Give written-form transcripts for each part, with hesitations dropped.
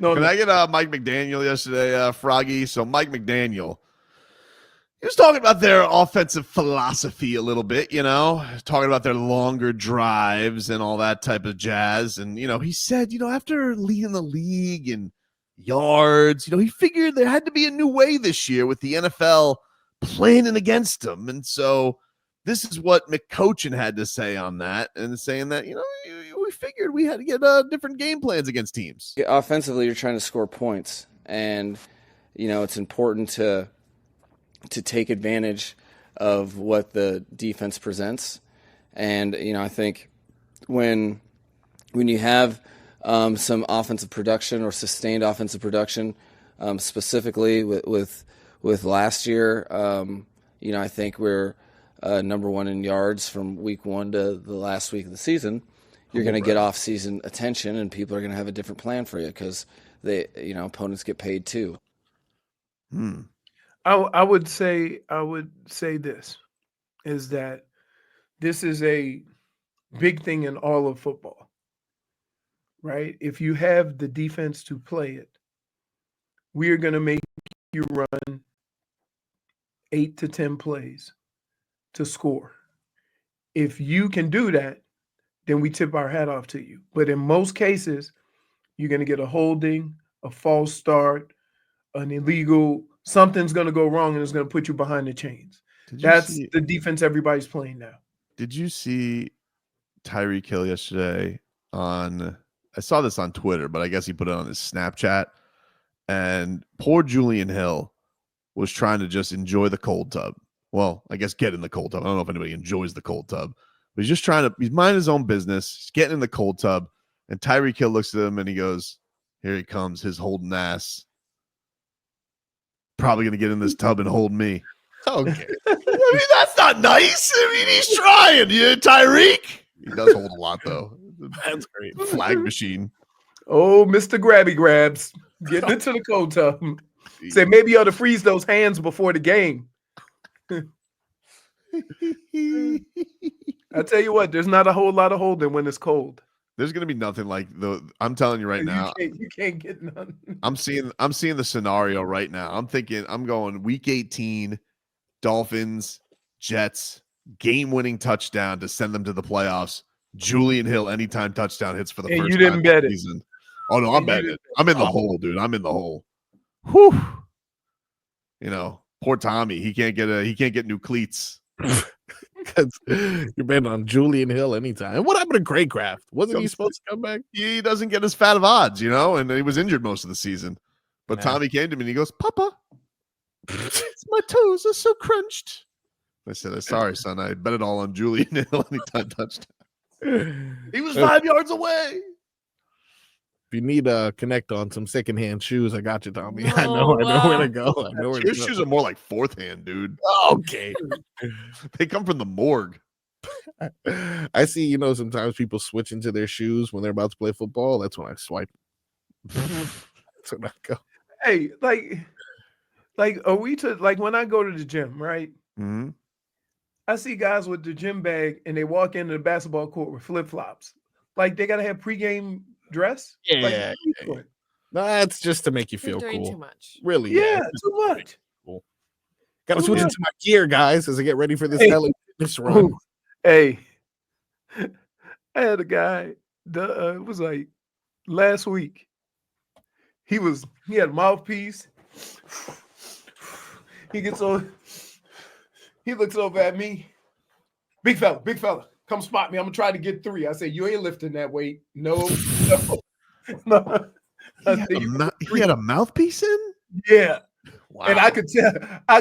Can I get Mike McDaniel yesterday, Froggy? So Mike McDaniel, he was talking about their offensive philosophy a little bit, talking about their longer drives and all that type of jazz. And, he said, after leading the league in yards, he figured there had to be a new way this year with the NFL planning against them. And so this is what McCochin had to say on that, and saying that, we figured we had to get different game plans against teams. Offensively, you're trying to score points, and, it's important to take advantage of what the defense presents. And, I think when you have some offensive production or sustained offensive production, specifically with last year, I think we're number one in yards from week 1 to the last week of the season. You're going to get off-season attention, and people are going to have a different plan for you because opponents get paid too. I would say this is that this is a big thing in all of football, right? If you have the defense to play it, we are going to make you run 8 to 10 plays to score. If you can do that, then we tip our hat off to you. But in most cases, you're going to get a holding, a false start, an illegal. Something's going to go wrong, and it's going to put you behind the chains. That's the defense everybody's playing now. Did you see Tyreek Hill yesterday I saw this on Twitter, but I guess he put it on his Snapchat, and poor Julian Hill was trying to just enjoy the cold tub. Well, I guess get in the cold tub. I don't know if anybody enjoys the cold tub, but he's just he's minding his own business. He's getting in the cold tub, and Tyreek Hill looks at him and he goes, here he comes, his holding ass. Probably going to get in this tub and hold me. Okay. I mean, that's not nice. I mean, he's trying. Tyreek. He does hold a lot, though. That's great. Flag machine. Oh, Mr. Grabby Grabs. Getting into the cold tub. Say, maybe you ought to freeze those hands before the game. I tell you what, there's not a whole lot of holding when it's cold. There's going to be nothing like I'm telling you right now. You can't get none. I'm seeing the scenario right now. I'm going week 18, Dolphins, Jets, game-winning touchdown to send them to the playoffs. Julian Hill, anytime touchdown hits for the first time. You didn't bet it. Season. Oh no, I'm betting it. I'm in the hole, dude. I'm in the hole. Whew. Poor Tommy. He can't get new cleats. Because you're betting on Julian Hill anytime. What happened to Craycraft? Wasn't he supposed to come back? He doesn't get as fat of odds, and he was injured most of the season. But Tommy came to me and he goes, Papa, my toes are so crunched. I said, sorry, son. I bet it all on Julian Hill anytime touchdown. He was 5 yards away. If you need to connect on some secondhand shoes, I got you, Tommy. I know where to go. Your shoes are more like fourth hand, dude. Okay. They come from the morgue. I see, sometimes people switch into their shoes when they're about to play football. That's when I swipe. That's when I go. Hey, are we when I go to the gym, right? Mm-hmm. I see guys with the gym bag and they walk into the basketball court with flip-flops. Like they gotta have pregame dress. Yeah. That's just to make you feel cool. Too much. Really? Yeah, too much. Cool. Gotta switch into my gear, guys, as I get ready for this LA fitness run. Ooh. Hey, I had a guy. It was like last week. He had a mouthpiece. He gets over. He looks over at me. Big fella, come spot me. I'm gonna try to get 3. I said, you ain't lifting that weight. No. He had a mouthpiece in? Yeah. Wow. And I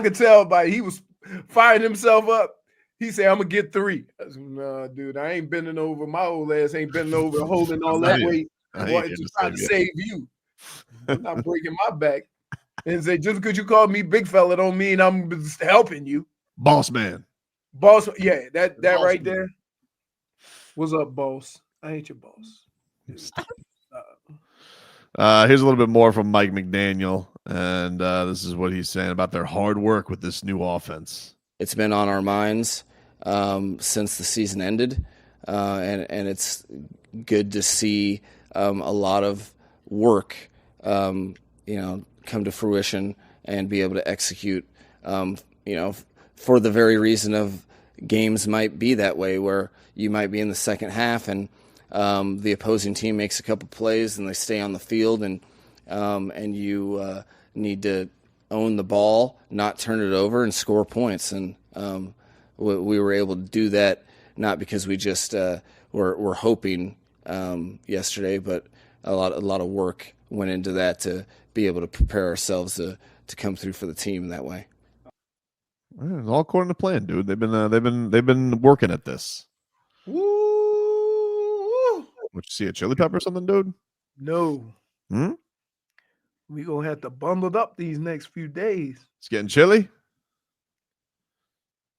could tell by he was firing himself up. He said, I'm gonna get 3. I said, nah, dude, I ain't bending over. My old ass ain't bending over holding all that weight. Just trying to save you. I'm not breaking my back. And say, just because you called me big fella don't mean I'm just helping you. Boss man. Boss, yeah, that boss right man. There. What's up, boss? I ain't your boss. Here's a little bit more from Mike McDaniel, and this is what he's saying about their hard work with this new offense. It's been on our minds since the season ended, and it's good to see a lot of work come to fruition and be able to execute, for the very reason of games might be that way, where you might be in the second half and the opposing team makes a couple plays and they stay on the field, and you need to own the ball, not turn it over, and score points. And we were able to do that, not because we just were hoping yesterday, but a lot of work went into that to be able to prepare ourselves to come through for the team in that way. It's all according to plan, dude. They've been working at this. Woo! What, you see a chili pepper or something, dude? No. Hmm? We gonna have to bundle up these next few days. It's getting chilly.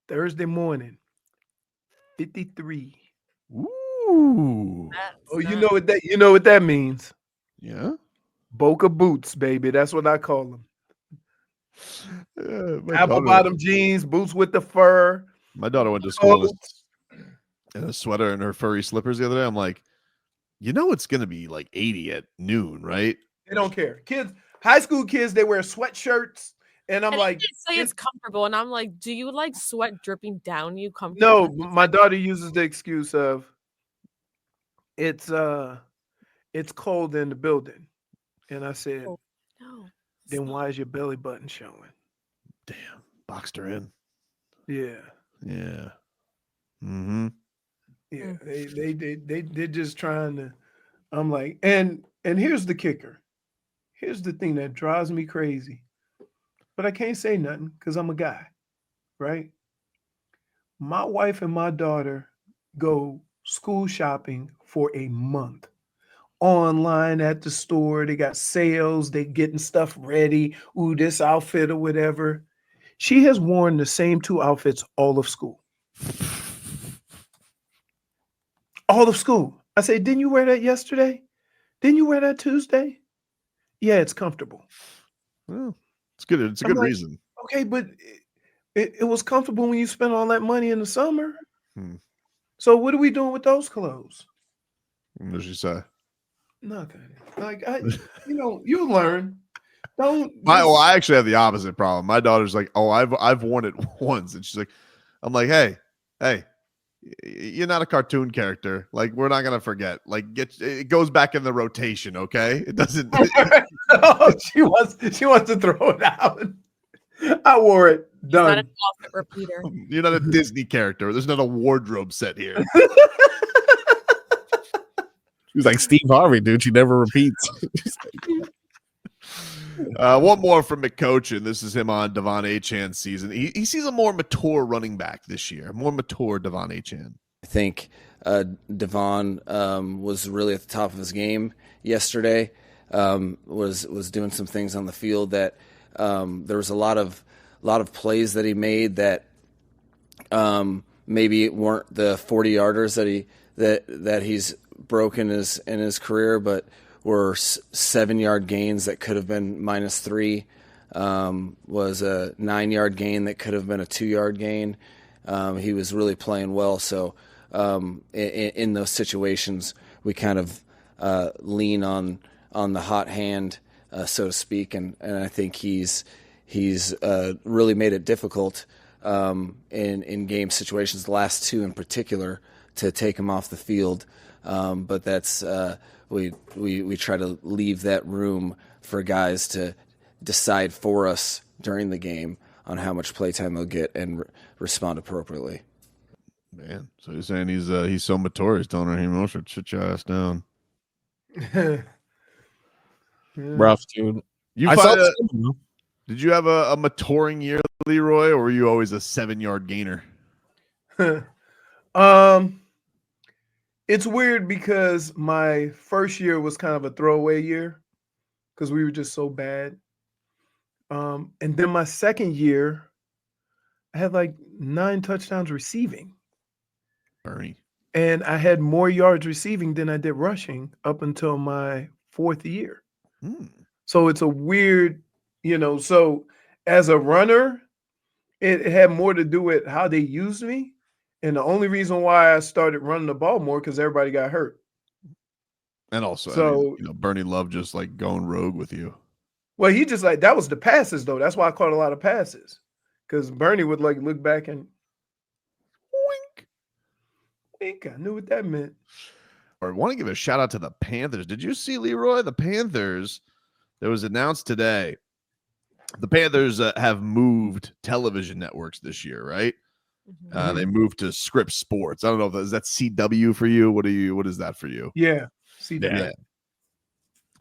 Thursday morning, 53. Ooh. Oh, you know what that means? Yeah. Boca boots, baby. That's what I call them. Yeah, Apple bottom jeans, boots with the fur. My daughter went to school in a sweater and her furry slippers the other day. I'm like, it's going to be like 80 at noon, right? They don't care. Kids, high school kids, they wear sweatshirts. And I'm like, they say it's comfortable. And I'm like, do you like sweat dripping down you comfortable? No, my daughter uses the excuse of it's cold in the building. And I said, Oh, no. Then why is your belly button showing? Damn. Boxed her in. Yeah. Yeah. Mm-hmm. Yeah. They're just trying to. I'm like, and here's the kicker. Here's the thing that drives me crazy. But I can't say nothing because I'm a guy, right? My wife and my daughter go school shopping for a month. Online at the store, they got sales, they getting stuff ready. Ooh, this outfit or whatever. She has worn the same 2 outfits all of school. All of school. I say, didn't you wear that yesterday? Didn't you wear that Tuesday? Yeah, it's comfortable. Well, it's good. It's a good reason. Okay, but it was comfortable when you spent all that money in the summer. So what are we doing with those clothes? What did she say? Nothing. Like you learn. I actually have the opposite problem. My daughter's like, "Oh, I've worn it once," and she's like, "I'm like, hey, you're not a cartoon character. Like, we're not gonna forget. Like, it goes back in the rotation, okay? It doesn't." She wants to throw it out. I wore it. Done. Not an outfit repeater. You're not a Disney character. There's not a wardrobe set here. She was like Steve Harvey, dude. She never repeats. One more from McCochin. This is him on De'Von Achane's season. He sees a more mature running back this year. More mature De'Von Achane. I think De'Von was really at the top of his game yesterday. Was doing some things on the field that there was a lot of plays that he made that maybe weren't the 40-yarders that he's broken in his career, but were 7-yard gains that could have been -3. Was a 9-yard gain that could have been a 2-yard gain. He was really playing well. So in those situations, we kind of lean on the hot hand, so to speak, and I think he's really made it difficult in game situations, the last 2 in particular, to take him off the field. But that's we try to leave that room for guys to decide for us during the game on how much playtime they'll get and respond appropriately. Man, so you're saying he's so mature, he's telling her, "Hey, Mosher, sit your ass down." Rough, dude. Did you have a maturing year, Leroy, or were you always a 7-yard gainer? It's weird because my first year was kind of a throwaway year because we were just so bad. And then my second year, I had like 9 touchdowns receiving. Bernie. And I had more yards receiving than I did rushing up until my 4th year. So it's a weird, so as a runner, it had more to do with how they used me. And the only reason why I started running the ball more because everybody got hurt. And also, So, Bernie Love just like going rogue with you. well, he just like that was the passes though. That's why I caught a lot of passes because Bernie would like look back and wink. I knew what that meant. I want to give a shout out to the Panthers. Did you see, Leroy? The Panthers, it was announced today. The Panthers have moved television networks this year, right? They moved to Scripps Sports. I don't know if is that CW for you. What is that for you? Yeah, see that. Yeah.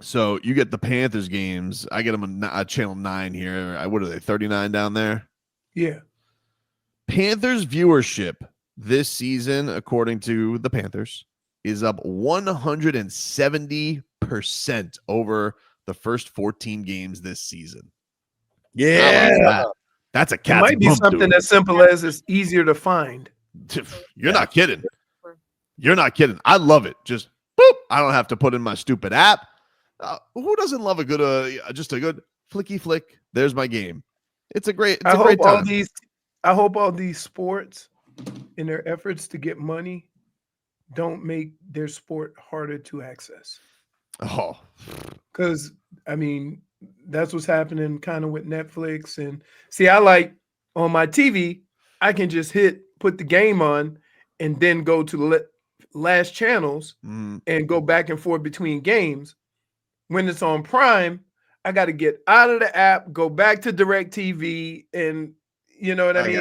So you get the Panthers games. I get them on channel 9 here. What are they? 39 down there. Yeah. Panthers viewership this season, according to the Panthers, is up 170% over the first 14 games this season. Yeah. That's a It cat's might be bump, something dude. as simple as it's easier to find. You're not kidding. You're not kidding. I love it. Just boop. I don't have to put in my stupid app. Who doesn't love a good, just a good flicky flick? There's my game. It's a great time. I hope all these sports, in their efforts to get money, don't make their sport harder to access. Oh, because I mean that's what's happening kind of with Netflix. And see, I like on my TV, I can just put the game on, and then go to the last channels and go back and forth between games. When it's on Prime, I got to get out of the app, go back to DirecTV, and you know what I mean?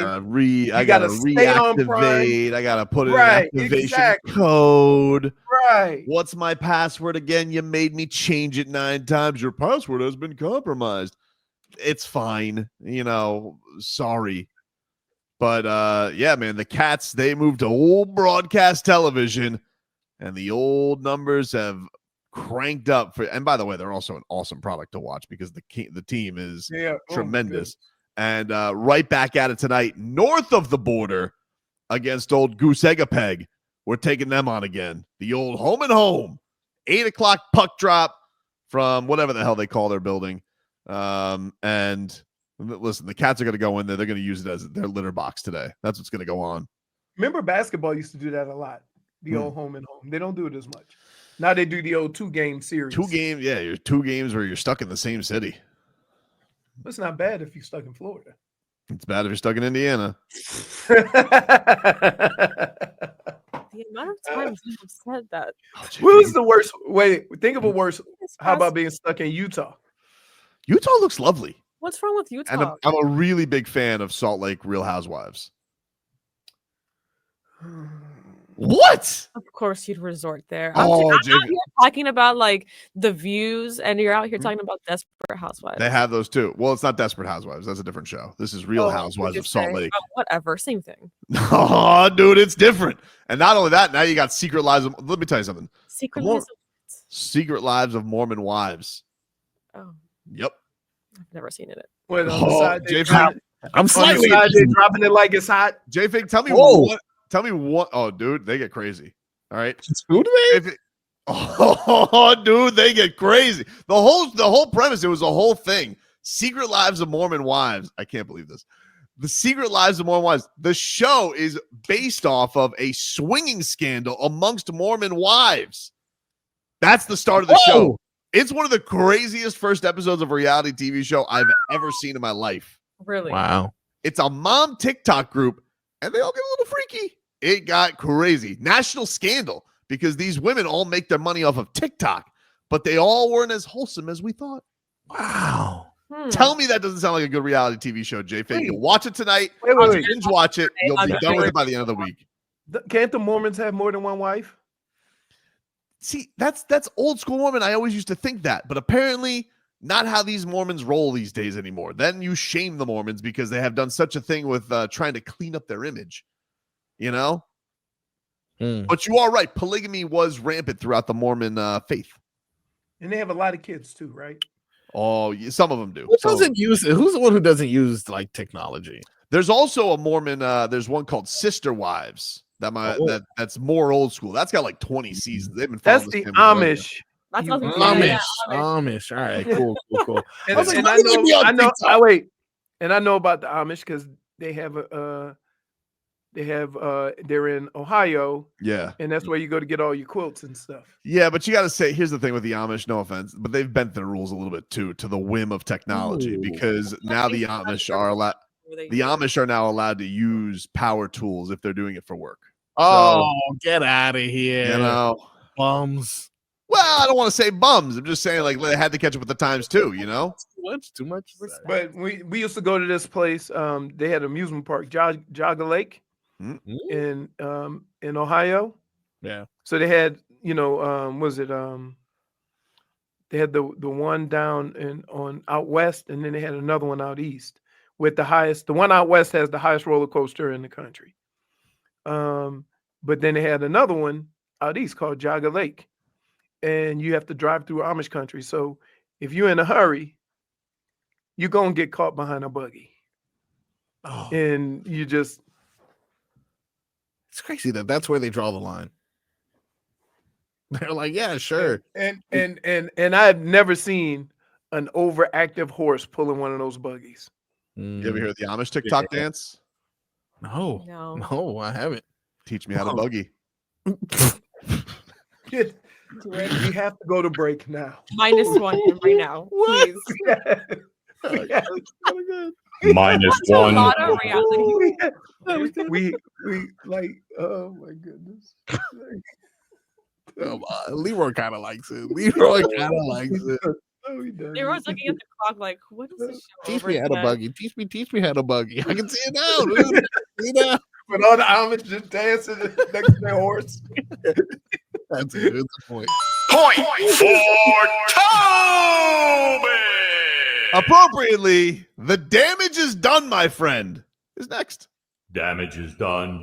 I gotta reactivate. I gotta put in an activation code. Right. What's my password again? You made me change it 9 times. Your password has been compromised. It's fine. Sorry. But yeah, man, the Cats, they moved to old broadcast television, and the old numbers have cranked up and by the way, they're also an awesome product to watch because the team is tremendous. And right back at it tonight, north of the border against old Goose Egg-a-Peg. We're taking them on again. The old home and home. 8 o'clock puck drop from whatever the hell they call their building. And listen, the Cats are going to go in there. They're going to use it as their litter box today. That's what's going to go on. Remember basketball used to do that a lot. The old home and home. They don't do it as much. Now they do the old 2-game series. 2 games, yeah. You're 2 games where you're stuck in the same city. It's not bad if you're stuck in Florida. It's bad if you're stuck in Indiana. The amount of times you have said that. Who's the worst? Wait, think of a worse. How about being stuck in Utah? Utah looks lovely. What's wrong with Utah? And I'm a really big fan of Salt Lake Real Housewives. What? Of course you'd resort there. I'm out here talking about like the views, and you're out here talking about Desperate Housewives. They have those too. Well, it's not Desperate Housewives. That's a different show. This is Real Housewives of Salt Lake. Whatever, same thing. Oh, dude, it's different. And not only that, now you got Secret Lives of. Let me tell you something. Secret Lives of Mormon Wives. Oh. Yep. I've never seen it. Wait, on the side, I'm slightly dropping it like it's hot. J-Fig, tell me what. Tell me what. Oh, dude, they get crazy. All right. Who do they? Oh, dude, they get crazy. The whole premise, it was a whole thing. Secret Lives of Mormon Wives. I can't believe this. The Secret Lives of Mormon Wives. The show is based off of a swinging scandal amongst Mormon wives. That's the start of the show. It's one of the craziest first episodes of a reality TV show I've ever seen in my life. Really? Wow. It's a mom TikTok group, and they all get a little freaky. It got crazy. National scandal because these women all make their money off of TikTok, but they all weren't as wholesome as we thought. Wow. Tell me that doesn't sound like a good reality TV show, J-Fig. You'll watch it tonight. Wait. Binge watch it. You'll be done with it by the end of the week. Can't the Mormons have more than one wife? See, that's old school Mormon. I always used to think that, but apparently not how these Mormons roll these days anymore. Then you shame the Mormons because they have done such a thing with trying to clean up their image, you know? But you are right. Polygamy was rampant throughout the Mormon faith. And they have a lot of kids too, right? Oh, some of them do. Who's the one who doesn't use like technology? There's also a Mormon. There's one called Sister Wives. That's more old school. That's got like 20 seasons. They've been. That's the Amish. Amish. All right, cool. I know about the Amish because they have They have they're in Ohio, Yeah. and that's where you go to get all your quilts and stuff. Yeah, but you got to say, here's the thing with the Amish, no offense, but they've bent their rules a little bit too, to the whim of technology, Ooh. because now the Amish are allowed. The Amish are now allowed to use power tools if they're doing it for work. Oh, get out of here. You know, Bums. well, I don't want to say bums. I'm just saying, like, they had to catch up with the times too. You know, Too much. But we used to go to this place. They had an amusement park, Jogga Lake, in Ohio. Yeah. So they had, was it they had the one down on out west, and then they had another one out east with the highest. The one out west has the highest roller coaster in the country. But then they had another one out east called Jogga Lake, and you have to drive through Amish country. So if you're in a hurry, you're gonna get caught behind a buggy, and you just. It's crazy that's where they draw the line. They're like, yeah, sure. And I've never seen an overactive horse pulling one of those buggies. You ever hear the Amish TikTok dance? No, I haven't. Teach me how to buggy. We have to go to break now. -1 right now, please. -1. A lot of reality. we like, oh my goodness. Leroy kind of likes it. Leroy kind of likes it. No, he doesn't. Everyone's looking at the clock like, what is this show? Teach over me how to today? buggy. Teach me how to buggy. I can see it now, dude. See that? But all the Amish just dancing next to their horse. That's a good point. Point for Tobin. Appropriately, the damage is done, my friend. Is next. Damage is done.